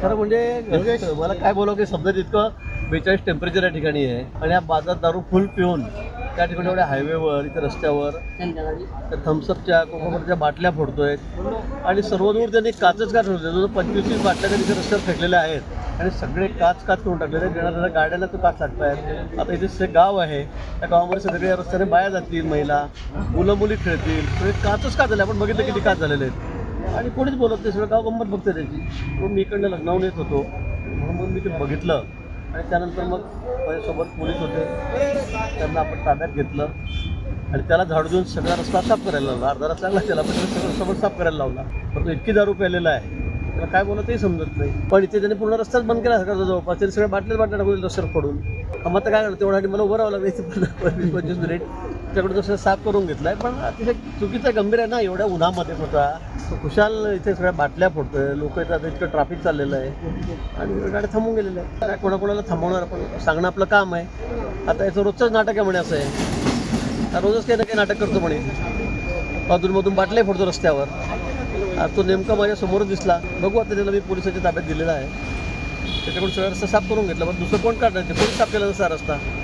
खरं म्हणजे मला काय बोलावं की शब्दात इतकं 42 टेम्परेचर या ठिकाणी आहे आणि या बाजार दारू फुल पिऊन त्या ठिकाणी एवढ्या हायवेवर इथे रस्त्यावर त्या थम्सअपच्या कोकोकोलाच्या बाटल्या फोडतोय आणि सर्वदूर त्यांनी काचच का ठेवतो जो 25-30 बाटल्या त्यांनी इथे रस्त्यावर फेकलेल्या आहेत आणि सगळे काच करून टाकलेले आहेत. येणाऱ्या गाड्यांना तो काच लागत आहेत. आता इथे गाव आहे, त्या गावामध्ये सगळे रस्त्याने बाया जातील, महिला मुलं मुली खेळतील, सगळे काचच का झाले. आपण बघितलं किती काच झालेले आहेत आणि कोणीच बोलत नाही. सगळं गाव गंमत बघते त्याची. म्हणून मी इकडनं लग्नावून येत होतो म्हणून मग मी ते बघितलं आणि त्यानंतर मग माझ्यासोबत पोलीस होते, त्यांना आपण ताब्यात घेतलं आणि त्याला झाडू देऊन सगळा रस्ता साफ करायला लावला. अर्धा रस्ता लागला त्याला, पण सगळं समोर साफ करायला लावला. पण तो इतकी दारू प्यालेला आहे, त्याला काय बोलत तेही समजत नाही. पण इथे त्याने पूर्ण रस्ताच बंद केला सगळं जवळपास. त्याने सगळ्या बाटल्या टाकून रस्त्यावर पडून मग तर काय करतं तेवढ्यासाठी मला उभं राहावं लागलं इथे 20-25 मिनिट. त्याच्याकडे तसं साफ करून घेतला आहे. पण अतिशय चुकीचं गंभीर आहे ना, एवढ्या उन्हामध्ये होता तो खुशाल इथे सगळ्या बाटल्या फोडतोय. लोक येतात, इतकं ट्रॅफिक चाललेलं आहे आणि गाड्या थांबून गेलेल्या आहे. काय कोणाकोणाला थांबवणार, आपण सांगणं आपलं काम आहे. आता याचं रोजचंच नाटक आहे म्हणे, असं आहे रोजच काही ना काही नाटक करतो म्हणे. अधूनमधून बाटल्या फोडतो रस्त्यावर. तो नेमका माझ्या समोरच दिसला. बघू आता त्याला मी पोलिसांच्या ताब्यात दिलेला आहे. त्याच्याकडून सगळा रस्ता साफ करून घेतला. पण दुसरं कोण काढणार, ते पोलीस साफ केला तसा रस्ता.